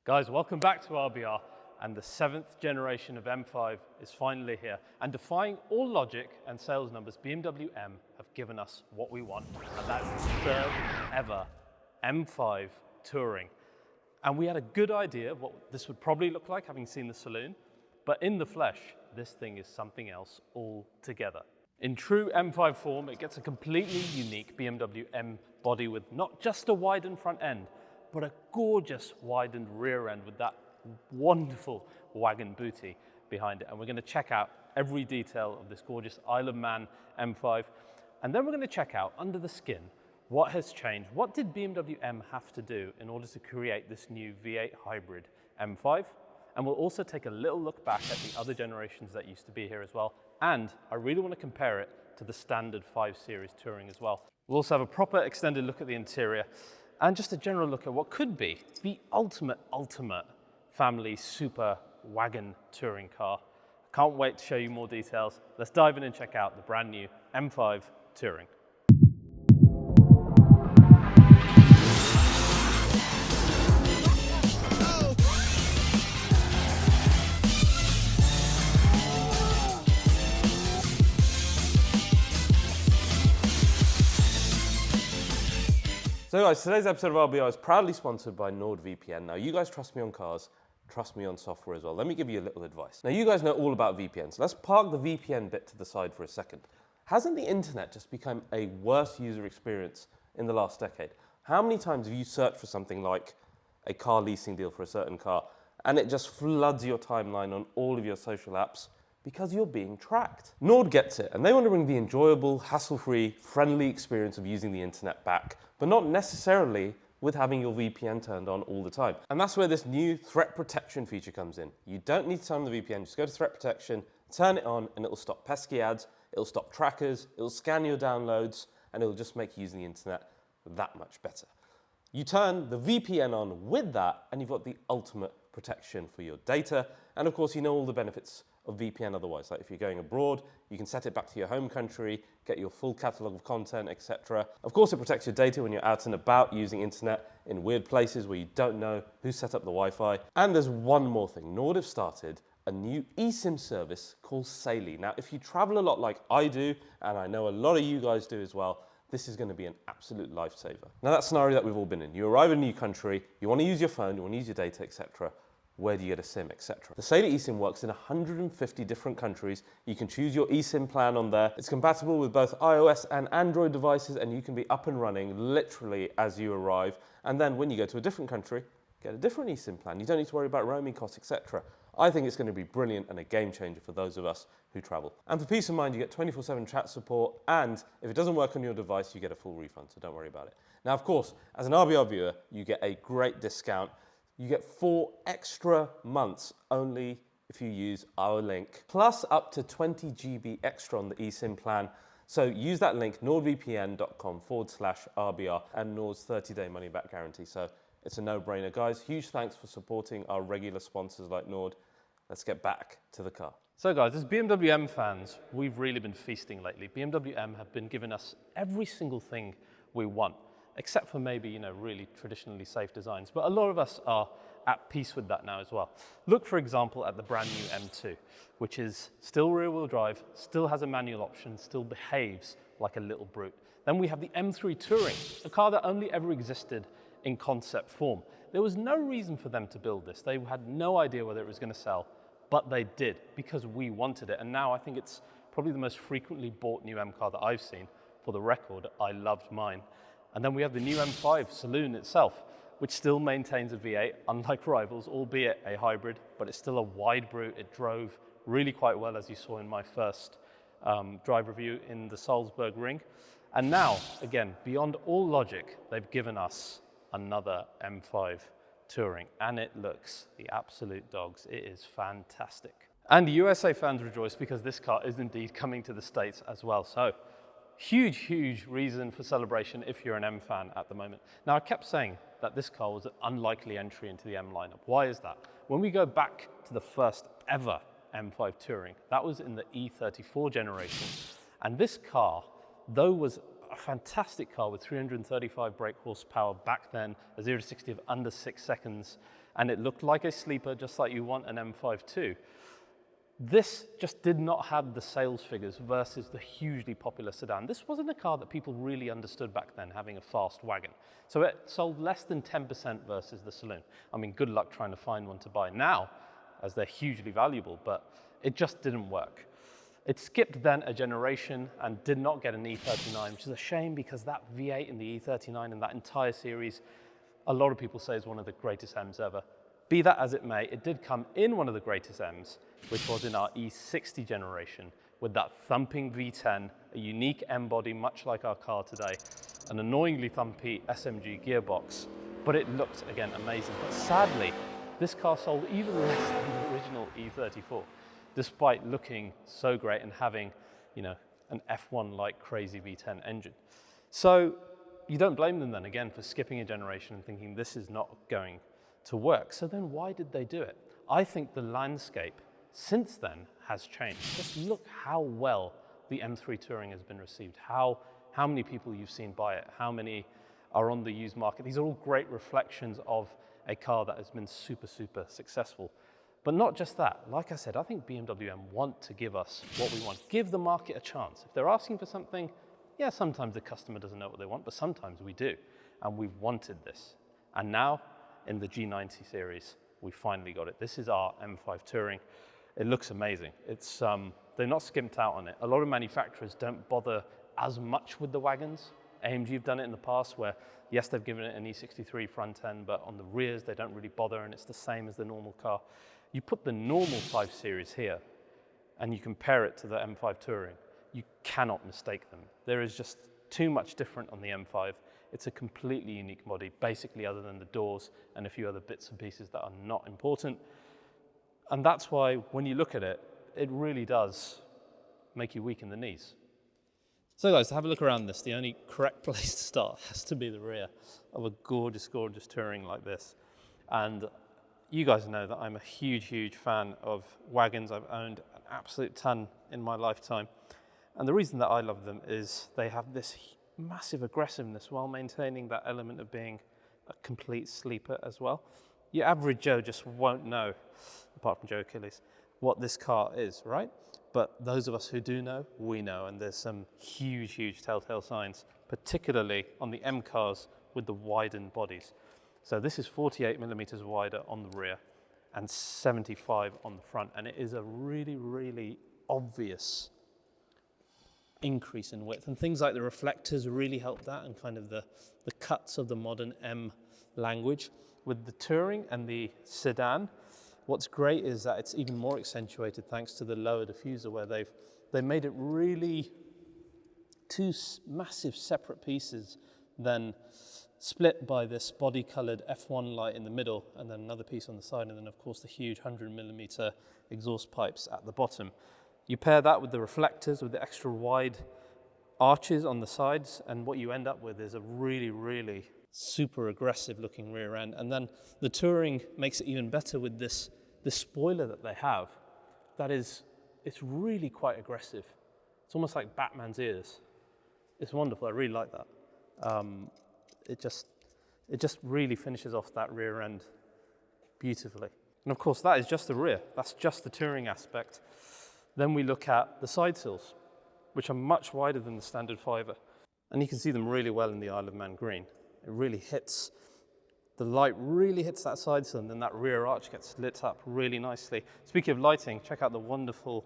Guys, welcome back to RBR, and the 7th generation of M5 is finally here. And defying all logic and sales numbers, BMW M have given us what we want, and that's the 3rd ever M5 Touring. And we had a good idea of what this would probably look like, having seen the saloon, but in the flesh, this thing is something else altogether. In true M5 form, it gets a completely unique BMW M body with not just a widened front end, but a gorgeous widened rear end with that wonderful wagon booty behind it. And we're going to check out every detail of this gorgeous Isle of Man M5. And then we're going to check out under the skin what has changed. What did BMW M have to do in order to create this new V8 hybrid M5? And we'll also take a little look back at the other generations that used to be here as well. And I really want to compare it to the standard 5 Series Touring as well. We'll also have a proper extended look at the interior and just a general look at what could be the ultimate family super wagon touring car. Can't wait to show you more details. Let's dive in and check out the brand new M5 Touring. So guys, today's episode of RBR is proudly sponsored by NordVPN. Now you guys trust me on cars, trust me on software as well. Let me give you a little advice. Now you guys know all about VPNs, so let's park the VPN bit to the side for a second. Hasn't the internet just become a worse user experience in the last decade? How many times have you searched for something like a car leasing deal for a certain car and it just floods your timeline on all of your social apps because you're being tracked? Nord gets it, and they want to bring the enjoyable, hassle-free, friendly experience of using the internet back, but not necessarily with having your VPN turned on all the time. And that's where this new threat protection feature comes in. You don't need to turn on the VPN, just go to threat protection, turn it on, and it'll stop pesky ads, it'll stop trackers, it'll scan your downloads, and it'll just make using the internet that much better. You turn the VPN on with that, and you've got the ultimate protection for your data. And of course, you know all the benefits of VPN otherwise. Like if you're going abroad, you can set it back to your home country, get your full catalog of content, etc. Of course, it protects your data when you're out and about using internet in weird places where you don't know who set up the Wi-Fi. And there's one more thing. Nord have started a new eSIM service called Saily. Now, if you travel a lot like I do, and I know a lot of you guys do as well, this is going to be an absolute lifesaver. Now, that scenario that we've all been in. You arrive in a new country, you want to use your phone, you want to use your data, etc. Where do you get a SIM, etc. The Saily eSIM works in 150 different countries. You can choose your eSIM plan on there. It's compatible with both iOS and Android devices, and you can be up and running literally as you arrive. And then when you go to a different country, get a different eSIM plan. You don't need to worry about roaming costs, etc. I think it's going to be brilliant and a game changer for those of us who travel. And for peace of mind, you get 24/7 chat support, and if it doesn't work on your device, you get a full refund, so don't worry about it. Now, of course, as an RBR viewer, you get a great discount. You get 4 extra months only if you use our link, plus up to 20 GB extra on the eSIM plan. So use that link, nordvpn.com/RBR, and Nord's 30-day money-back guarantee. So it's a no-brainer. Guys, huge thanks for supporting our regular sponsors like Nord. Let's get back to the car. So guys, as BMW M fans, we've really been feasting lately. BMW M have been giving us every single thing we want, except for maybe, really traditionally safe designs. But a lot of us are at peace with that now as well. Look, for example, at the brand new M2, which is still rear-wheel drive, still has a manual option, still behaves like a little brute. Then we have the M3 Touring, a car that only ever existed in concept form. There was no reason for them to build this. They had no idea whether it was going to sell, but they did because we wanted it. And now I think it's probably the most frequently bought new M car that I've seen. For the record, I loved mine. And then we have the new M5 Saloon itself, which still maintains a V8, unlike rivals, albeit a hybrid, but it's still a wide brute. It drove really quite well, as you saw in my first drive review in the Salzburg Ring. And now, again, beyond all logic, they've given us another M5 Touring, and it looks the absolute dogs. It is fantastic. And USA fans rejoice because this car is indeed coming to the States as well. So, huge reason for celebration if you're an M fan at the moment. Now, I kept saying that this car was an unlikely entry into the M lineup. Why is that? When we go back to the first ever M5 Touring, that was in the E34 generation. And this car, though was a fantastic car with 335 brake horsepower back then, a 0 to 60 of under 6 seconds, and it looked like a sleeper just like you want an M5 too. This just did not have the sales figures versus the hugely popular sedan. This wasn't a car that people really understood back then, having a fast wagon. So it sold less than 10% versus the saloon. I mean, good luck trying to find one to buy now, as they're hugely valuable, but it just didn't work. It skipped then a generation and did not get an E39, which is a shame because that V8 in the E39 and that entire series, a lot of people say is one of the greatest M's ever. Be that as it may, it did come in one of the greatest M's, which was in our E60 generation, with that thumping V10, a unique M body, much like our car today, an annoyingly thumpy SMG gearbox, but it looked, again, amazing. But sadly, this car sold even less than the original E34, despite looking so great and having, you know, an F1-like crazy V10 engine. So you don't blame them then, again, for skipping a generation and thinking this is not going to work. So then why did they do it? I think the landscape since then has changed. Just look how well the M3 Touring has been received, how many people you've seen buy it, how many are on the used market. These are all great reflections of a car that has been super, super successful. But not just that, like I said, I think BMW M want to give us what we want, give the market a chance. If they're asking for something, yeah, sometimes the customer doesn't know what they want, but sometimes we do, and we've wanted this. And now, in the G90 series, we finally got it. This is our M5 Touring. It looks amazing. It's, they're not skimped out on it. A lot of manufacturers don't bother as much with the wagons. AMG have done it in the past where, yes, they've given it an E63 front end, but on the rears, they don't really bother, and it's the same as the normal car. You put the normal 5 Series here, and you compare it to the M5 Touring, you cannot mistake them. There is just too much different on the M5. It's a completely unique body, basically other than the doors and a few other bits and pieces that are not important. And that's why when you look at it, it really does make you weak in the knees. So guys, to have a look around this, the only correct place to start has to be the rear of a gorgeous, gorgeous Touring like this. And you guys know that I'm a huge, huge fan of wagons. I've owned an absolute ton in my lifetime. And the reason that I love them is they have this massive aggressiveness while maintaining that element of being a complete sleeper as well. Your average Joe just won't know, apart from Joe Achilles, what this car is, right? But those of us who do know, we know, and there's some huge, huge telltale signs, particularly on the M cars with the widened bodies. So this is 48 millimeters wider on the rear and 75 on the front, and it is a really, really obvious increase in width, and things like the reflectors really help that, and kind of the cuts of the modern M language. With the Touring and the sedan, what's great is that it's even more accentuated thanks to the lower diffuser, where they made it really two massive separate pieces, then split by this body colored F1 light in the middle, and then another piece on the side, and then of course the huge 100mm exhaust pipes at the bottom. You pair that with the reflectors, with the extra wide arches on the sides, and what you end up with is a really, really super aggressive looking rear end. And then the Touring makes it even better with this spoiler that they have. It's really quite aggressive. It's almost like Batman's ears. It's wonderful, I really like that. It just really finishes off that rear end beautifully. And of course, that is just the rear. That's just the Touring aspect. Then we look at the side sills, which are much wider than the standard fiver. And you can see them really well in the Isle of Man green. It really hits, the light really hits that side sill, and then that rear arch gets lit up really nicely. Speaking of lighting, check out the wonderful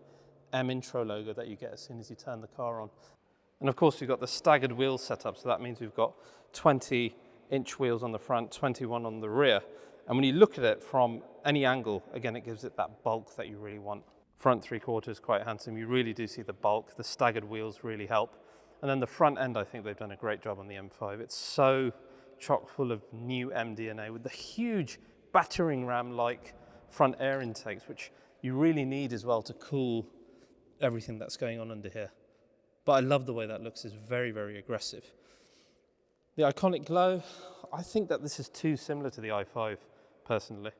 M intro logo that you get as soon as you turn the car on. And of course, we've got the staggered wheel setup, so that means we've got 20-inch wheels on the front, 21 on the rear. And when you look at it from any angle, again, it gives it that bulk that you really want. Front 3/4 quite handsome. You really do see the bulk. The staggered wheels really help. And then the front end, I think they've done a great job on the M5. It's so chock full of new M DNA with the huge battering ram-like front air intakes, which you really need as well to cool everything that's going on under here. But I love the way that looks. It's very, very aggressive. The iconic glow, I think that this is too similar to the i5, personally.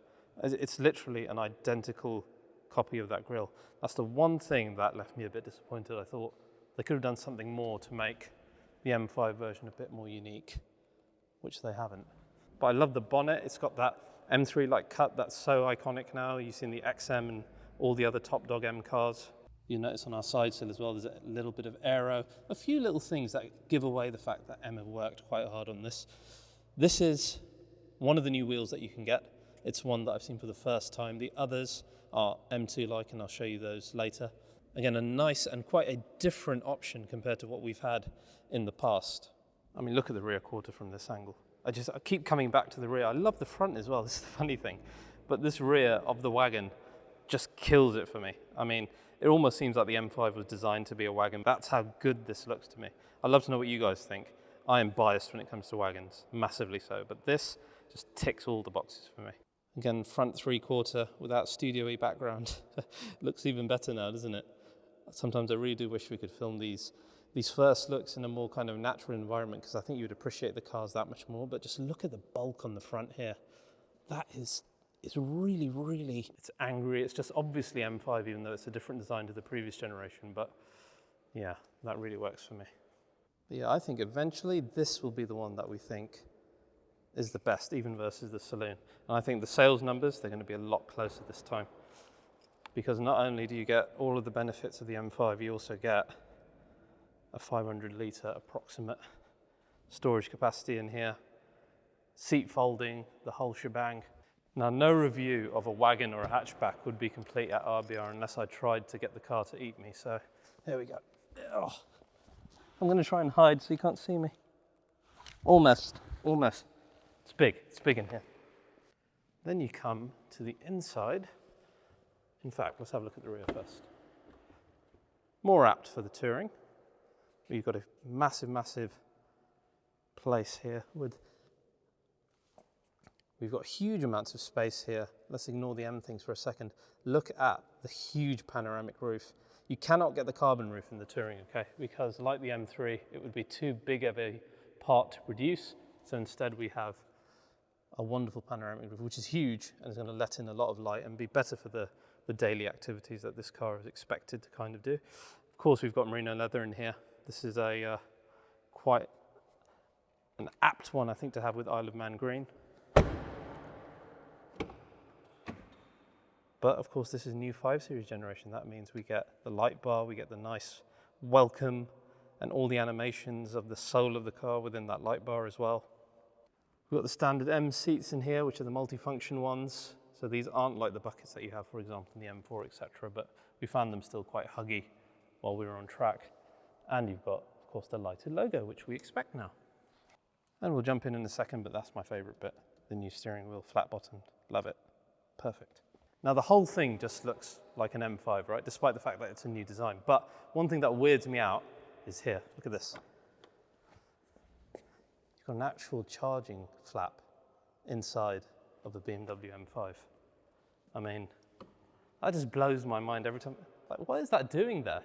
It's literally an identical copy of that grille. That's the one thing that left me a bit disappointed. I thought they could have done something more to make the M5 version a bit more unique, which they haven't. But I love the bonnet. It's got that M3-like cut that's so iconic now. You've seen the XM and all the other top dog M cars. You notice on our side sill as well, there's a little bit of aero, a few little things that give away the fact that M have worked quite hard on this. This is one of the new wheels that you can get. It's one that I've seen for the first time. The others are M2-like, and I'll show you those later. Again, a nice and quite a different option compared to what we've had in the past. I mean, look at the rear quarter from this angle. I keep coming back to the rear. I love the front as well, this is the funny thing. But this rear of the wagon just kills it for me. I mean, it almost seems like the M5 was designed to be a wagon. That's how good this looks to me. I'd love to know what you guys think. I am biased when it comes to wagons, massively so, but this just ticks all the boxes for me. Again, front three-quarter without studio-y background. Looks even better now, doesn't it? Sometimes I really do wish we could film these first looks in a more kind of natural environment, because I think you would appreciate the cars that much more. But just look at the bulk on the front here. That is, it's really, really, it's angry. It's just obviously M5, even though it's a different design to the previous generation. But yeah, that really works for me. But yeah, I think eventually this will be the one that we think is the best, even versus the saloon. And I think the sales numbers, they're going to be a lot closer this time. Because not only do you get all of the benefits of the M5, you also get a 500-litre approximate storage capacity in here, seat folding, the whole shebang. Now, no review of a wagon or a hatchback would be complete at RBR unless I tried to get the car to eat me. So here we go. Oh, I'm going to try and hide so you can't see me. Almost. It's big in here. Then you come to the inside. In fact, let's have a look at the rear first. More apt for the touring. You've got a massive, massive place here with, we've got huge amounts of space here. Let's ignore the M things for a second. Look at the huge panoramic roof. You cannot get the carbon roof in the touring, okay? Because like the M3, it would be too big of a part to produce. So instead we have a wonderful panoramic roof, which is huge and is going to let in a lot of light and be better for the daily activities that this car is expected to kind of do. Of course, we've got merino leather in here. This is a quite an apt one, I think, to have with Isle of Man green. But of course, this is new 5 Series generation. That means we get the light bar, we get the nice welcome and all the animations of the soul of the car within that light bar as well. We've got the standard M seats in here, which are the multifunction ones. So these aren't like the buckets that you have, for example, in the M4, etc. But we found them still quite huggy while we were on track. And you've got, of course, the lighted logo, which we expect now. And we'll jump in a second, but that's my favorite bit. The new steering wheel, flat bottomed. Love it. Perfect. Now, the whole thing just looks like an M5, right? Despite the fact that it's a new design. But one thing that weirds me out is here. Look at this. You've got an actual charging flap inside of the BMW M5. I mean, that just blows my mind every time. Like, what is that doing there?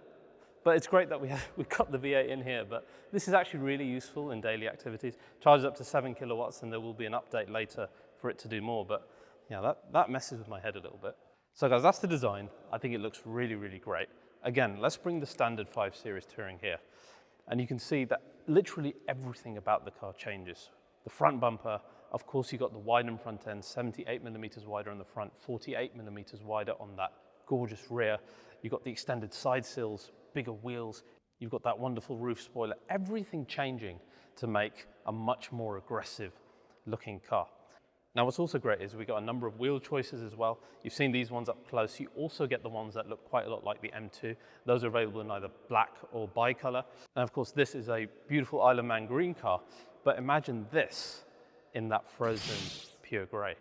But it's great that we've got the V8 in here, but this is actually really useful in daily activities. Charges up to 7 kilowatts, and there will be an update later for it to do more, but yeah, that messes with my head a little bit. So guys, that's the design. I think it looks really, really great. Again, let's bring the standard 5 Series Touring here. And you can see that literally everything about the car changes. The front bumper, of course, you got the widened front end, 78 millimeters wider on the front, 48 millimeters wider on that gorgeous rear. You've got the extended side sills, bigger wheels. You've got that wonderful roof spoiler. Everything changing to make a much more aggressive looking car. Now, what's also great is we got a number of wheel choices as well. You've seen these ones up close. You also get the ones that look quite a lot like the M2. Those are available in either black or bicolor. And of course, this is a beautiful Isle of Man green car. But imagine this in that frozen pure gray.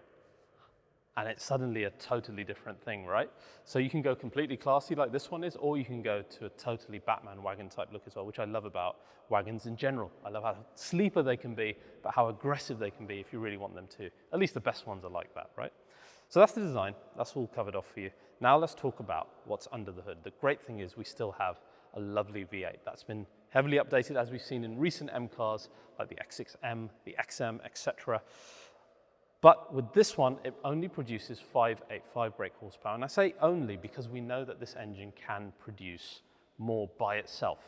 And it's suddenly a totally different thing, right? So you can go completely classy like this one is, or you can go to a totally Batman wagon type look as well, which I love about wagons in general. I love how sleeper they can be, but how aggressive they can be if you really want them to. At least the best ones are like that, right? So that's the design. That's all covered off for you. Now let's talk about what's under the hood. The great thing is we still have a lovely V8 that's been heavily updated, as we've seen in recent M cars like the X6M, the XM, etc. But with this one, it only produces 585 brake horsepower. And I say only because we know that this engine can produce more by itself.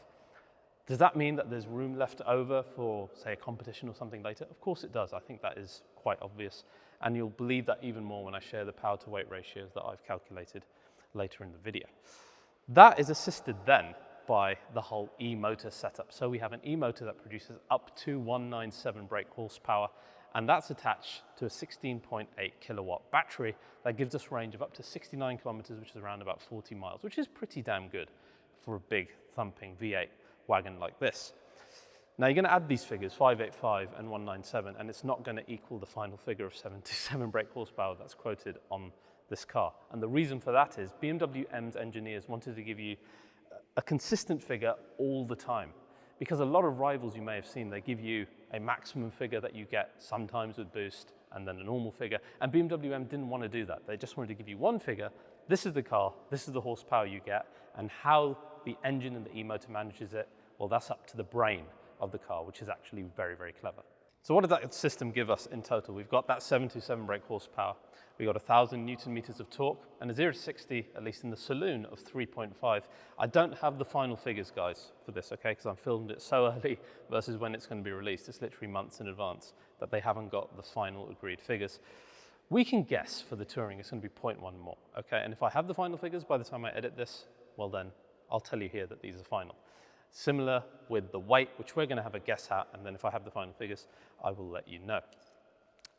Does that mean that there's room left over for, say, a competition or something later? Of course it does. I think that is quite obvious. And you'll believe that even more when I share the power to weight ratios that I've calculated later in the video. That is assisted then by the whole e-motor setup. So we have an e-motor that produces up to 197 brake horsepower, and that's attached to a 16.8 kilowatt battery that gives us range of up to 69 kilometers, which is around about 40 miles, which is pretty damn good for a big thumping V8 wagon like this. Now you're going to add these figures, 585 and 197, and it's not going to equal the final figure of 77 brake horsepower that's quoted on this car. And the reason for that is BMW M's engineers wanted to give you a consistent figure all the time. Because a lot of rivals you may have seen, they give you a maximum figure that you get sometimes with boost and then a normal figure. And BMW M didn't want to do that. They just wanted to give you one figure. This is the car, this is the horsepower you get, and how the engine and the e-motor manages it, well, that's up to the brain of the car, which is actually very, very clever. So what did that system give us in total? We've got that 727 brake horsepower, we got 1,000 Newton meters of torque, and a 0 to 60, at least in the saloon, of 3.5. I don't have the final figures, guys, for this, okay, because I filmed it so early versus when it's going to be released. It's literally months in advance that they haven't got the final agreed figures. We can guess for the Touring it's going to be 0.1 more, okay? And if I have the final figures by the time I edit this, well then, I'll tell you here that these are final. Similar with the weight, which we're going to have a guess at, and then if I have the final figures, I will let you know.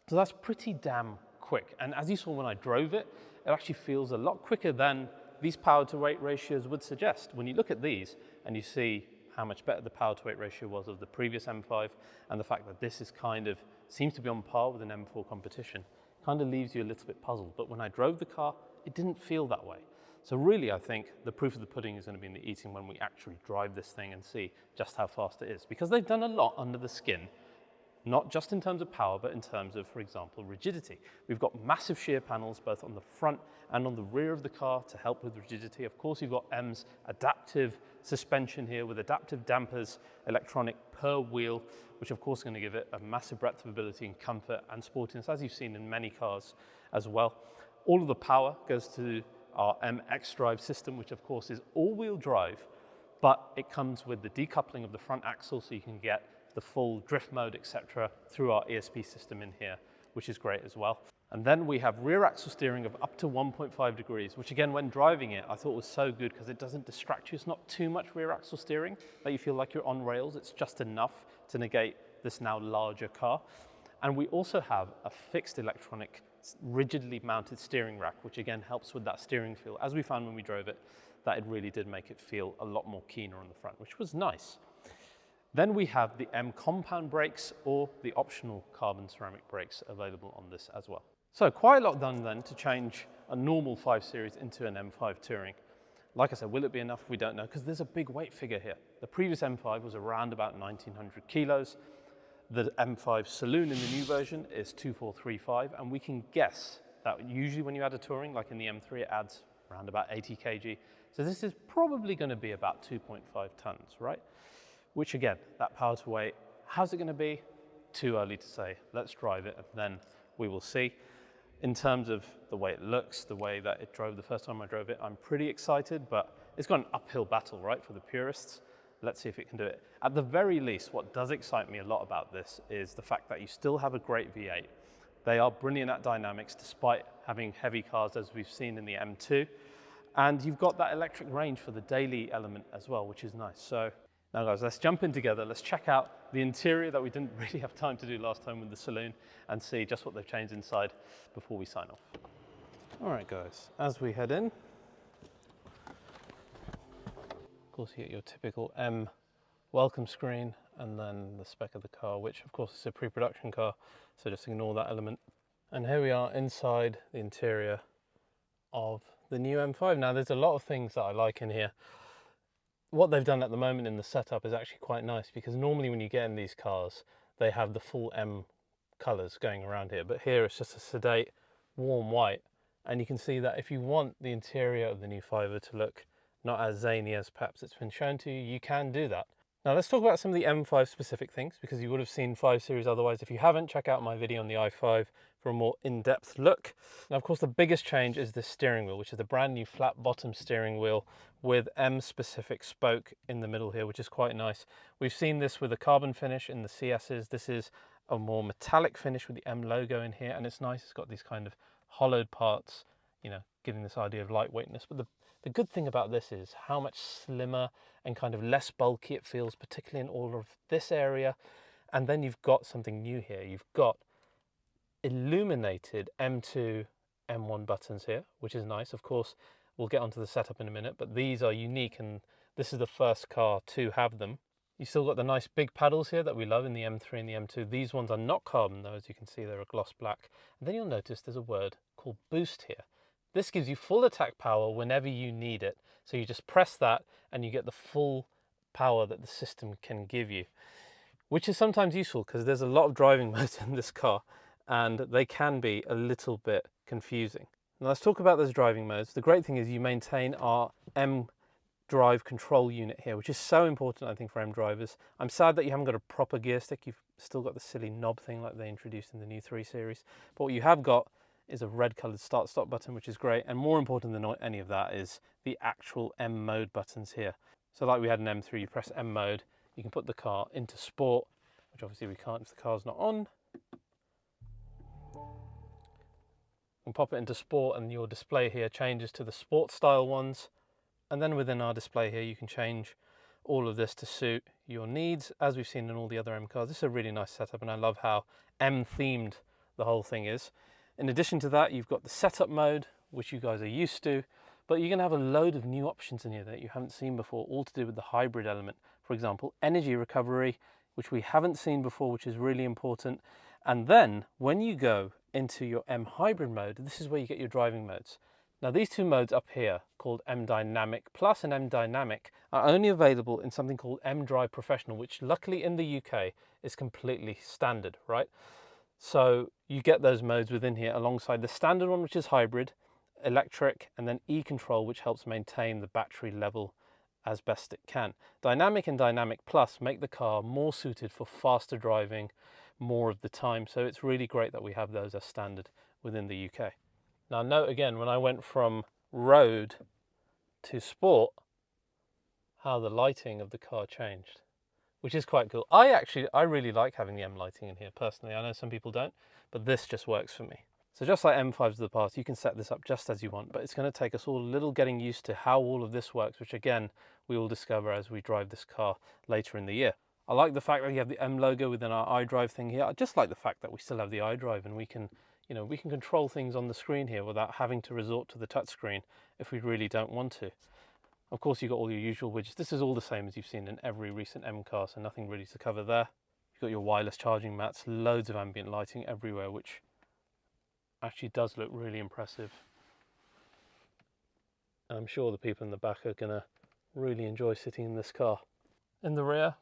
So that's pretty damn quick. And as you saw when I drove it, it actually feels a lot quicker than these power to weight ratios would suggest. When you look at these and you see how much better the power to weight ratio was of the previous M5, and the fact that this is kind of, seems to be on par with an M4 competition, kind of leaves you a little bit puzzled. But when I drove the car, it didn't feel that way. So really, I think the proof of the pudding is going to be in the eating when we actually drive this thing and see just how fast it is. Because they've done a lot under the skin, not just in terms of power, but in terms of, for example, rigidity. We've got massive shear panels both on the front and on the rear of the car to help with rigidity. Of course, you've got M's adaptive suspension here with adaptive dampers, electronic per wheel, which of course is going to give it a massive breadth of ability and comfort and sportiness, as you've seen in many cars as well. All of the power goes to our M xDrive system, which of course is all-wheel drive, but it comes with the decoupling of the front axle, so you can get the full drift mode, etc., through our ESP system in here, which is great as well. And then we have rear axle steering of up to 1.5 degrees, which again, when driving it, I thought was so good because it doesn't distract you. It's not too much rear axle steering that you feel like you're on rails. It's just enough to negate this now larger car. And we also have a fixed electronic rigidly mounted steering rack, which again helps with that steering feel. As we found when we drove it, that it really did make it feel a lot more keener on the front, which was nice. Then we have the M compound brakes or the optional carbon ceramic brakes available on this as well. So quite a lot done then to change a normal 5 Series into an M5 Touring. Like I said, will it be enough? We don't know, because there's a big weight figure here. The previous M5 was around about 1,900 kilos. The M5 Saloon in the new version is 2,435, and we can guess that usually when you add a Touring, like in the M3, it adds around about 80 kg. So this is probably going to be about 2.5 tons, right? Which again, that power to weight, how's it going to be? Too early to say. Let's drive it and then we will see. In terms of the way it looks, the way that it drove the first time I drove it, I'm pretty excited, but it's got an uphill battle, right, for the purists. Let's see if it can do it. At the very least, what does excite me a lot about this is the fact that you still have a great V8. They are brilliant at dynamics despite having heavy cars as we've seen in the M2. And you've got that electric range for the daily element as well, which is nice. So now guys, let's jump in together. Let's check out the interior that we didn't really have time to do last time with the Saloon and see just what they've changed inside before we sign off. All right guys, as we head in, of course you get your typical M welcome screen and then the spec of the car, which of course is a pre-production car, so just ignore that element. And here we are inside the interior of the new M5. Now there's a lot of things that I like in here. What they've done at the moment in the setup is actually quite nice, because normally when you get in these cars, they have the full M colours going around here, but here it's just a sedate, warm white. And you can see that if you want the interior of the new 5er to look not as zany as perhaps it's been shown to you, you can do that. Now let's talk about some of the M5 specific things, because you would have seen 5 Series otherwise. If you haven't, check out my video on the i5 for a more in-depth look. Now, of course, the biggest change is the steering wheel, which is the brand new flat bottom steering wheel with M-specific spoke in the middle here, which is quite nice. We've seen this with a carbon finish in the CSs. This is a more metallic finish with the M logo in here, and it's nice. It's got these kind of hollowed parts, you know, giving this idea of lightweightness. But the good thing about this is how much slimmer and kind of less bulky it feels, particularly in all of this area. And then you've got something new here. You've got illuminated M2, M1 buttons here, which is nice. Of course, we'll get onto the setup in a minute, but these are unique, and this is the first car to have them. You've still got the nice big paddles here that we love in the M3 and the M2. These ones are not carbon though, as you can see, they're a gloss black. And then you'll notice there's a word called boost here. This gives you full attack power whenever you need it. So you just press that and you get the full power that the system can give you, which is sometimes useful because there's a lot of driving modes in this car and they can be a little bit confusing. Now let's talk about those driving modes. The great thing is you maintain our M drive control unit here, which is so important, I think, for M drivers. I'm sad that you haven't got a proper gear stick. You've still got the silly knob thing like they introduced in the new 3 Series. But what you have got is a red coloured start stop button, which is great. And more important than any of that is the actual M mode buttons here. So like we had in M3, you press M mode, you can put the car into sport, which obviously we can't if the car's not on. You can pop it into sport and your display here changes to the sport style ones. And then within our display here, you can change all of this to suit your needs, as we've seen in all the other M cars. This is a really nice setup, and I love how M themed the whole thing is. In addition to that, you've got the setup mode, which you guys are used to, but you're going to have a load of new options in here that you haven't seen before, all to do with the hybrid element. For example, energy recovery, which we haven't seen before, which is really important. And then when you go into your M hybrid mode, this is where you get your driving modes. Now these two modes up here, called M Dynamic Plus and M Dynamic, are only available in something called M Drive Professional, which luckily in the UK is completely standard, right? So you get those modes within here alongside the standard one, which is hybrid, electric, and then E-Control, which helps maintain the battery level as best it can. Dynamic and Dynamic Plus make the car more suited for faster driving more of the time. So it's really great that we have those as standard within the UK. Now note again, when I went from road to sport, how the lighting of the car changed, which is quite cool. I really like having the M lighting in here personally. I know some people don't, but this just works for me. So just like M5s of the past, you can set this up just as you want, but it's going to take us all a little getting used to how all of this works, which again, we will discover as we drive this car later in the year. I like the fact that you have the M logo within our iDrive thing here. I just like the fact that we still have the iDrive and we can control things on the screen here without having to resort to the touchscreen if we really don't want to. Of course, you've got all your usual widgets. This is all the same as you've seen in every recent M car, so nothing really to cover there. You've got your wireless charging mats, loads of ambient lighting everywhere, which actually does look really impressive. And I'm sure the people in the back are going to really enjoy sitting in this car. In the rear,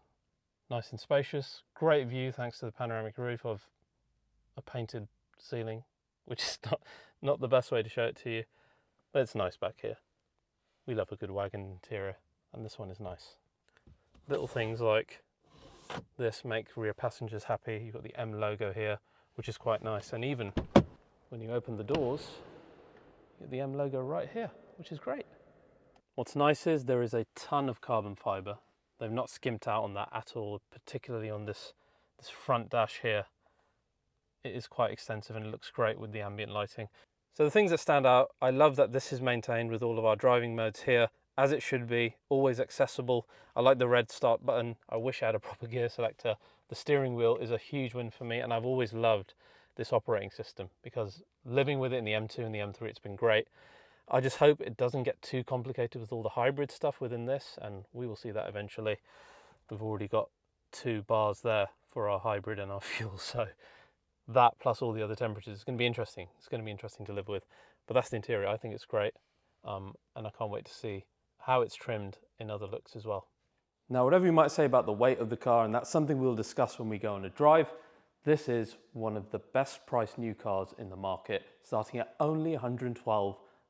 nice and spacious, great view thanks to the panoramic roof of a painted ceiling, which is not the best way to show it to you, but it's nice back here. We love a good wagon interior, and this one is nice. Little things like this make rear passengers happy. You've got the M logo here, which is quite nice, and even when you open the doors, you get the M logo right here, which is great. What's nice is there is a ton of carbon fibre. They've not skimped out on that at all, particularly on this front dash here. It is quite extensive and it looks great with the ambient lighting. So the things that stand out, I love that this is maintained with all of our driving modes here, as it should be, always accessible. I like the red start button. I wish I had a proper gear selector. The steering wheel is a huge win for me, and I've always loved this operating system because living with it in the M2 and the M3, it's been great. I just hope it doesn't get too complicated with all the hybrid stuff within this, and we will see that eventually. We've already got 2 bars there for our hybrid and our fuel, so that plus all the other temperatures is going to be interesting. It's going to be interesting to live with. But that's the interior. I think it's great, and I can't wait to see how it's trimmed in other looks as well. Now, whatever you might say about the weight of the car, and that's something we'll discuss when we go on a drive, this is one of the best priced new cars in the market, starting at only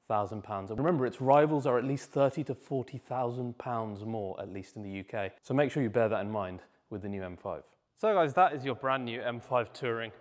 £1,000. And remember, its rivals are at least £30,000 to £40,000 more, at least in the UK. So make sure you bear that in mind with the new M5. So guys, that is your brand new M5 Touring.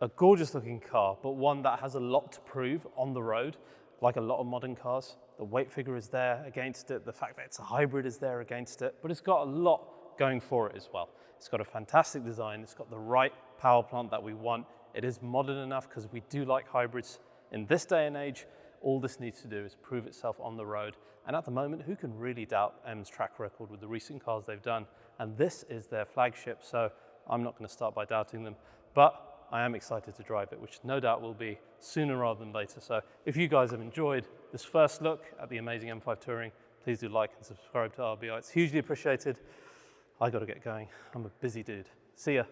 A gorgeous looking car, but one that has a lot to prove on the road, like a lot of modern cars. The weight figure is there against it. The fact that it's a hybrid is there against it, but it's got a lot going for it as well. It's got a fantastic design. It's got the right power plant that we want. It is modern enough because we do like hybrids in this day and age. All this needs to do is prove itself on the road. And at the moment, who can really doubt M's track record with the recent cars they've done? And this is their flagship, so I'm not going to start by doubting them. But I am excited to drive it, which no doubt will be sooner rather than later. So if you guys have enjoyed this first look at the amazing M5 Touring, please do like and subscribe to RBI. It's hugely appreciated. I got to get going. I'm a busy dude. See ya.